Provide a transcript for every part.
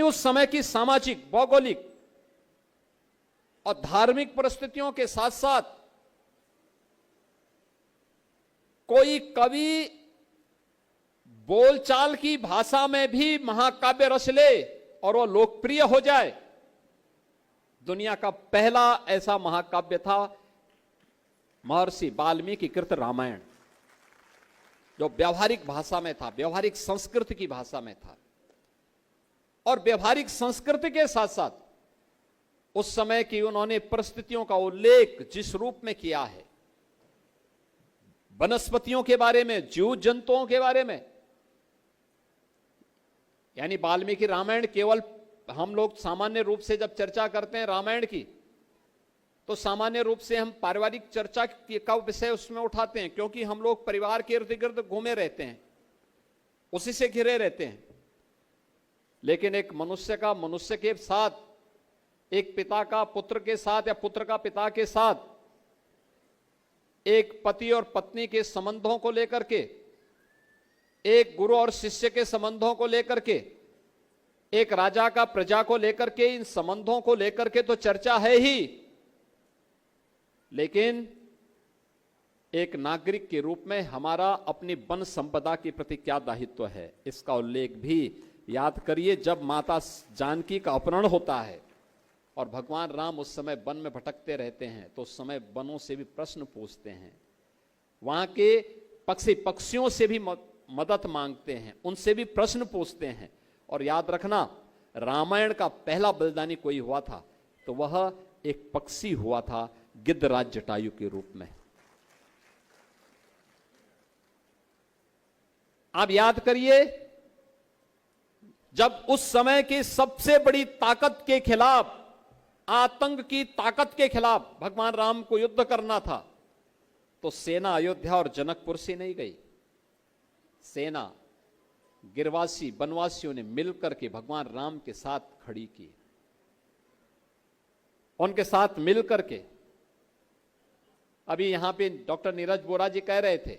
उस समय की सामाजिक, भौगोलिक और धार्मिक परिस्थितियों के साथ साथ कोई कवि बोलचाल की भाषा में भी महाकाव्य रच ले और वो लोकप्रिय हो जाए। दुनिया का पहला ऐसा महाकाव्य था महर्षि वाल्मीकि कृत रामायण, जो व्यवहारिक भाषा में था, व्यवहारिक संस्कृति की भाषा में था। और व्यवहारिक संस्कृति के साथ साथ उस समय की उन्होंने परिस्थितियों का उल्लेख जिस रूप में किया है, वनस्पतियों के बारे में, जीव जंतुओं के बारे में, यानी वाल्मीकि रामायण केवल हम लोग सामान्य रूप से जब चर्चा करते हैं रामायण की, तो सामान्य रूप से हम पारिवारिक चर्चा का विषय उसमें उठाते हैं, क्योंकि हम लोग परिवार के इर्द गिर्द घूमे रहते हैं, उसी से घिरे रहते हैं। लेकिन एक मनुष्य का मनुष्य के साथ, एक पिता का पुत्र के साथ या पुत्र का पिता के साथ, एक पति और पत्नी के संबंधों को लेकर के, एक गुरु और शिष्य के संबंधों को लेकर के, एक राजा का प्रजा को लेकर के, इन संबंधों को लेकर के तो चर्चा है ही, लेकिन एक नागरिक के रूप में हमारा अपनी वन संपदा के प्रति क्या दायित्व है, इसका उल्लेख भी याद करिए। जब माता जानकी का अपहरण होता है और भगवान राम उस समय वन में भटकते रहते हैं, तो उस समय वनों से भी प्रश्न पूछते हैं, वहां के पक्षियों से भी मदद मांगते हैं, उनसे भी प्रश्न पूछते हैं। और याद रखना, रामायण का पहला बलिदानी कोई हुआ था तो वह एक पक्षी हुआ था, गिद्धराज जटायु के रूप में। आप याद करिए, जब उस समय की सबसे बड़ी ताकत के खिलाफ, आतंक की ताकत के खिलाफ भगवान राम को युद्ध करना था, तो सेना अयोध्या और जनकपुर से नहीं गई। सेना गिरवासी वनवासियों ने मिलकर के भगवान राम के साथ खड़ी की, उनके साथ मिलकर के। अभी यहां पे डॉक्टर नीरज बोरा जी कह रहे थे,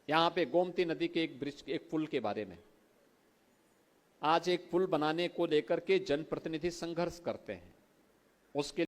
यहां पे गोमती नदी के एक ब्रिज, एक पुल के बारे में। आज एक पुल बनाने को लेकर के जनप्रतिनिधि संघर्ष करते हैं, उसके